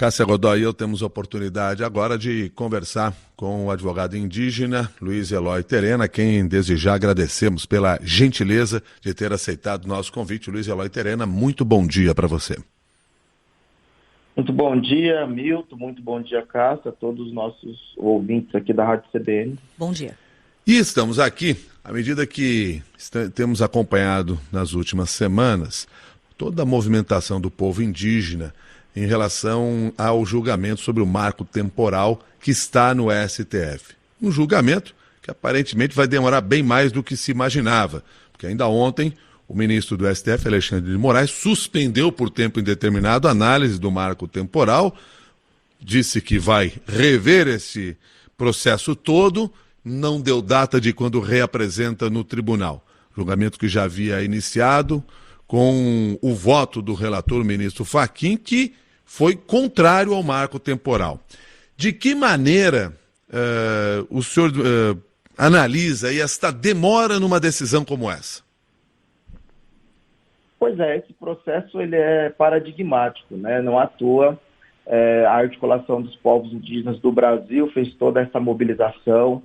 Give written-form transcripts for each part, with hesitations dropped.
Cássia Godoy e eu temos a oportunidade agora de conversar com o advogado indígena Luiz Eloy Terena, quem desde já agradecemos pela gentileza de ter aceitado o nosso convite. Luiz Eloy Terena, muito bom dia para você. Muito bom dia, Milton, muito bom dia, Cássia, a todos os nossos ouvintes aqui da Rádio CBN. Bom dia. E estamos aqui, à medida que temos acompanhado nas últimas semanas, toda a movimentação do povo indígena em relação ao julgamento sobre o marco temporal que está no STF. Um julgamento que aparentemente vai demorar bem mais do que se imaginava, porque ainda ontem o ministro do STF, Alexandre de Moraes, suspendeu por tempo indeterminado a análise do marco temporal, disse que vai rever esse processo todo, não deu data de quando reapresenta no tribunal. Julgamento que já havia iniciado com o voto do relator, o ministro Fachin, que foi contrário ao marco temporal. De que maneira o senhor analisa aí esta demora numa decisão como essa? Pois é, esse processo ele é paradigmático, né? Não à toa a articulação dos povos indígenas do Brasil fez toda essa mobilização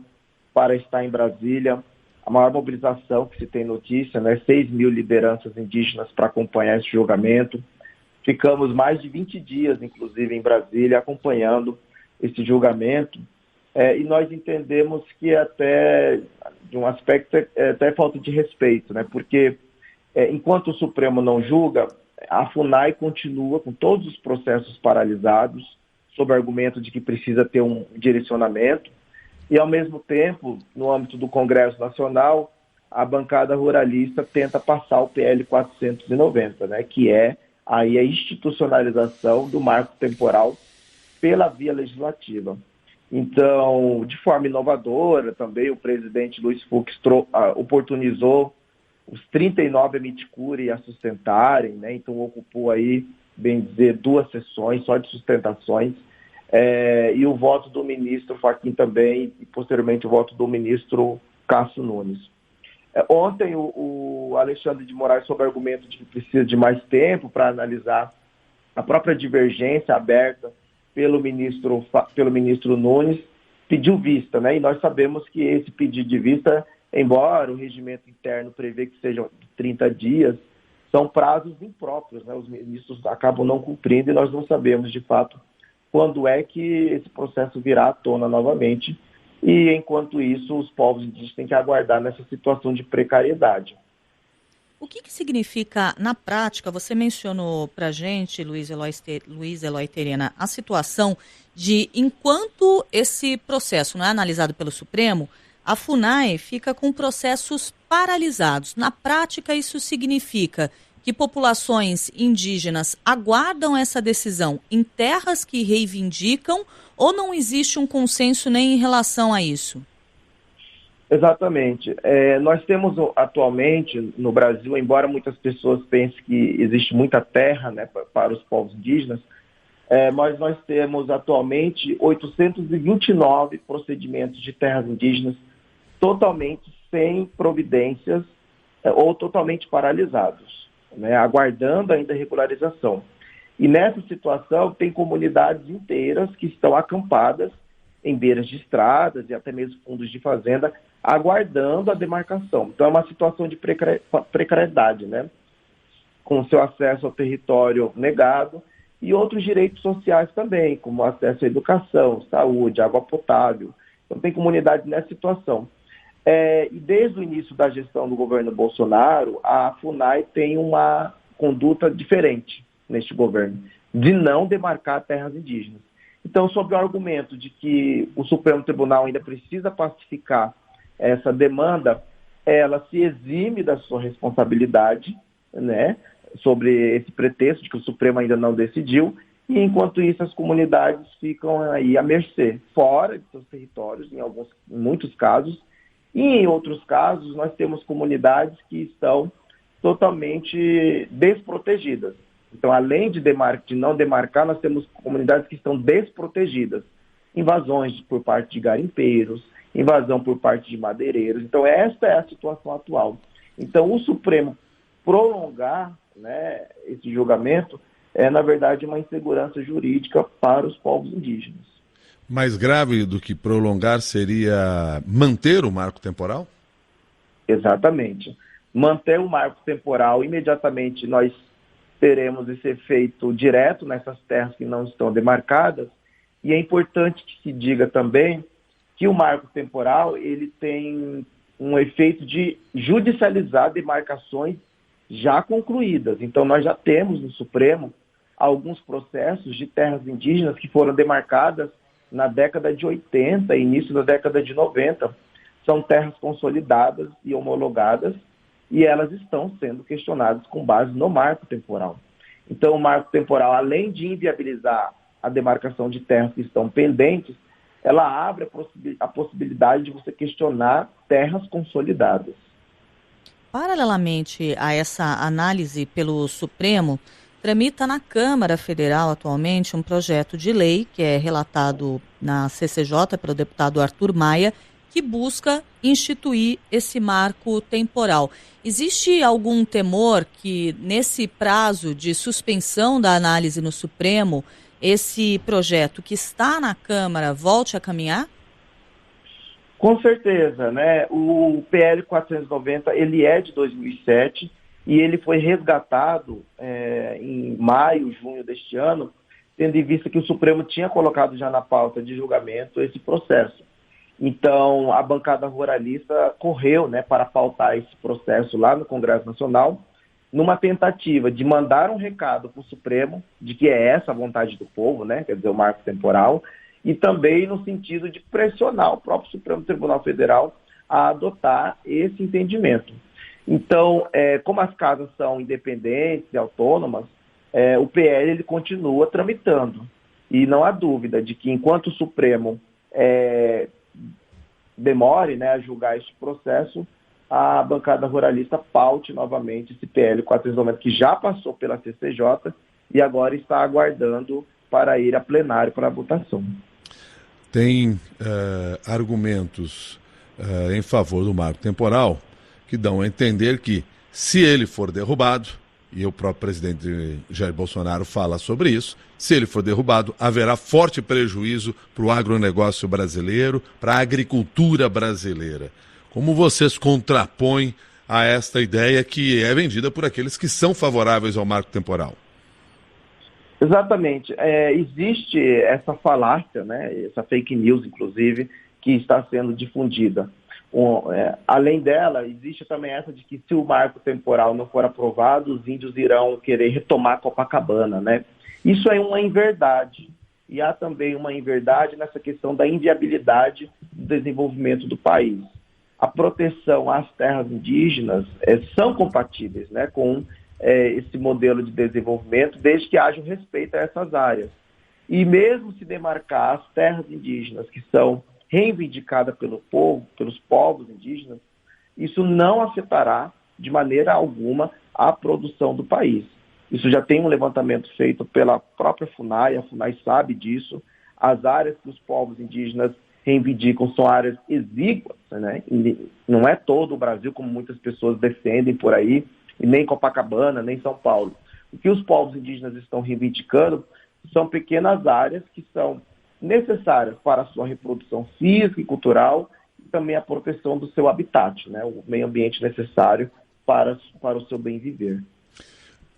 para estar em Brasília. A maior mobilização que se tem notícia, né? 6 mil lideranças indígenas para acompanhar esse julgamento. Ficamos mais de 20 dias, inclusive, em Brasília, acompanhando esse julgamento. E nós entendemos que até, de um aspecto, é até falta de respeito, né? Porque enquanto o Supremo não julga, a FUNAI continua com todos os processos paralisados, sob o argumento de que precisa ter um direcionamento. E, ao mesmo tempo, no âmbito do Congresso Nacional, a bancada ruralista tenta passar o PL 490, né? Que é aí a institucionalização do marco temporal pela via legislativa. Então, de forma inovadora, também o presidente Luiz Fux oportunizou os 39 emiticuri a sustentarem, né? Então ocupou aí, bem dizer, 2 sessões só de sustentações, e o voto do ministro Fachin também, e posteriormente o voto do ministro Cássio Nunes. Ontem o Alexandre de Moraes, sob o argumento de que precisa de mais tempo para analisar a própria divergência aberta pelo ministro Nunes, pediu vista, né? E nós sabemos que esse pedido de vista, embora o regimento interno prevê que sejam 30 dias, são prazos impróprios, né? Os ministros acabam não cumprindo e nós não sabemos, de fato, quando é que esse processo virá à tona novamente. E, enquanto isso, os povos indígenas têm que aguardar nessa situação de precariedade. O que significa, na prática, você mencionou para a gente, Luiz Eloy Terena, a situação de, enquanto esse processo não é analisado pelo Supremo, a FUNAI fica com processos paralisados. Na prática, isso significa que populações indígenas aguardam essa decisão em terras que reivindicam ou não existe um consenso nem em relação a isso? Exatamente. Nós temos atualmente no Brasil, embora muitas pessoas pensem que existe muita terra, né, para os povos indígenas, mas nós temos atualmente 829 procedimentos de terras indígenas totalmente sem providências ou totalmente paralisados, né, aguardando ainda a regularização. E nessa situação tem comunidades inteiras que estão acampadas em beiras de estradas e até mesmo fundos de fazenda, aguardando a demarcação. Então é uma situação de precariedade, né? Com seu acesso ao território negado e outros direitos sociais também, como acesso à educação, saúde, água potável. Então tem comunidades nessa situação. E desde o início da gestão do governo Bolsonaro, a FUNAI tem uma conduta diferente neste governo, de não demarcar terras indígenas. Então, sob o argumento de que o Supremo Tribunal ainda precisa pacificar essa demanda, ela se exime da sua responsabilidade, né, sobre esse pretexto de que o Supremo ainda não decidiu, e enquanto isso as comunidades ficam aí à mercê, fora de seus territórios, em muitos casos, e em outros casos nós temos comunidades que estão totalmente desprotegidas. Então, além de não demarcar, nós temos comunidades que estão desprotegidas. Invasões por parte de garimpeiros, invasão por parte de madeireiros. Então, esta é a situação atual. Então, o Supremo prolongar, né, esse julgamento é, na verdade, uma insegurança jurídica para os povos indígenas. Mais grave do que prolongar seria manter o marco temporal? Exatamente. Manter o marco temporal, imediatamente nós teremos esse efeito direto nessas terras que não estão demarcadas, e é importante que se diga também que o marco temporal ele tem um efeito de judicializar demarcações já concluídas. Então nós já temos no Supremo alguns processos de terras indígenas que foram demarcadas na década de 80 e início da década de 90. São terras consolidadas e homologadas, e elas estão sendo questionadas com base no marco temporal. Então, o marco temporal, além de inviabilizar a demarcação de terras que estão pendentes, ela abre a possibilidade de você questionar terras consolidadas. Paralelamente a essa análise pelo Supremo, tramita na Câmara Federal atualmente um projeto de lei que é relatado na CCJ pelo deputado Arthur Maia, que busca instituir esse marco temporal. Existe algum temor que, nesse prazo de suspensão da análise no Supremo, esse projeto que está na Câmara volte a caminhar? Com certeza, né? O PL 490, ele é de 2007 e ele foi resgatado em maio, junho deste ano, tendo em vista que o Supremo tinha colocado já na pauta de julgamento esse processo. Então, a bancada ruralista correu, né, para pautar esse processo lá no Congresso Nacional, numa tentativa de mandar um recado para o Supremo, de que é essa a vontade do povo, né, quer dizer, o marco temporal, e também no sentido de pressionar o próprio Supremo Tribunal Federal a adotar esse entendimento. Então, como as casas são independentes e autônomas, o PL ele continua tramitando. E não há dúvida de que enquanto o Supremo demore, né, a julgar este processo, a bancada ruralista paute novamente esse PL 490, que já passou pela CCJ e agora está aguardando para ir a plenário para a votação. Tem argumentos em favor do marco temporal que dão a entender que, se ele for derrubado, e o próprio presidente Jair Bolsonaro fala sobre isso, se ele for derrubado, haverá forte prejuízo para o agronegócio brasileiro, para a agricultura brasileira. Como vocês contrapõem a esta ideia que é vendida por aqueles que são favoráveis ao marco temporal? Exatamente. Existe essa falácia, né, essa fake news, inclusive, que está sendo difundida. Além dela, existe também essa de que se o marco temporal não for aprovado, os índios irão querer retomar Copacabana, né? Isso é uma inverdade. E há também uma inverdade nessa questão da inviabilidade do desenvolvimento do país. A proteção às terras indígenas são compatíveis, né, com esse modelo de desenvolvimento, desde que haja um respeito a essas áreas. E mesmo se demarcar as terras indígenas que são reivindicadas pelo povo, pelos povos indígenas, isso não afetará de maneira alguma a produção do país. Isso já tem um levantamento feito pela própria FUNAI, a FUNAI sabe disso. As áreas que os povos indígenas reivindicam são áreas exíguas, né? E não é todo o Brasil, como muitas pessoas defendem por aí, e nem Copacabana, nem São Paulo. O que os povos indígenas estão reivindicando são pequenas áreas que são necessárias para a sua reprodução física e cultural e também a proteção do seu habitat, né? O meio ambiente necessário para o seu bem viver.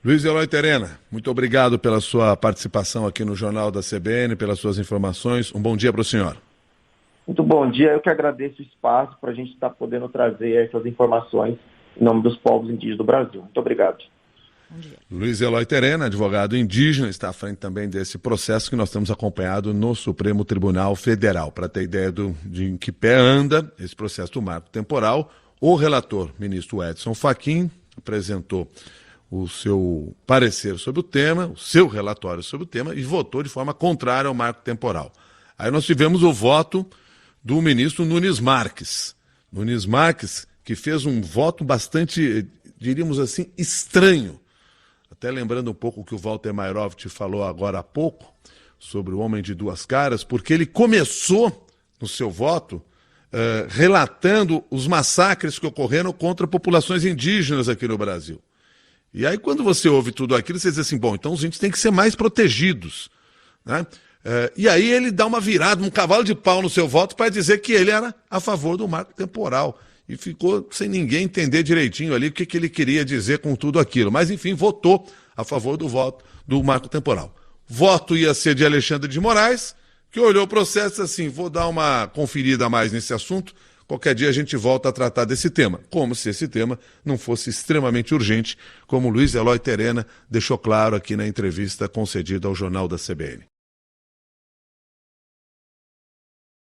Luiz Eloy Terena, muito obrigado pela sua participação aqui no Jornal da CBN, pelas suas informações. Um bom dia para o senhor. Muito bom dia. Eu que agradeço o espaço para a gente estar podendo trazer essas informações em nome dos povos indígenas do Brasil. Muito obrigado. Bom dia. Luiz Eloy Terena, advogado indígena, está à frente também desse processo que nós temos acompanhado no Supremo Tribunal Federal. Para ter ideia de em que pé anda esse processo do marco temporal, o relator, ministro Edson Fachin, apresentou o seu parecer sobre o tema, o seu relatório sobre o tema, e votou de forma contrária ao marco temporal. Aí nós tivemos o voto do ministro Nunes Marques. Nunes Marques, que fez um voto bastante, diríamos assim, estranho. Até lembrando um pouco o que o Walter Mairovich falou agora há pouco, sobre o Homem de Duas Caras, porque ele começou no seu voto relatando os massacres que ocorreram contra populações indígenas aqui no Brasil. E aí, quando você ouve tudo aquilo, você diz assim, bom, então os índios têm que ser mais protegidos, né? E aí ele dá uma virada, um cavalo de pau no seu voto para dizer que ele era a favor do marco temporal. E ficou sem ninguém entender direitinho ali o que ele queria dizer com tudo aquilo. Mas, enfim, votou a favor do voto do marco temporal. Voto ia ser de Alexandre de Moraes, que olhou o processo e disse assim, vou dar uma conferida a mais nesse assunto, qualquer dia a gente volta a tratar desse tema. Como se esse tema não fosse extremamente urgente, como Luiz Eloy Terena deixou claro aqui na entrevista concedida ao Jornal da CBN.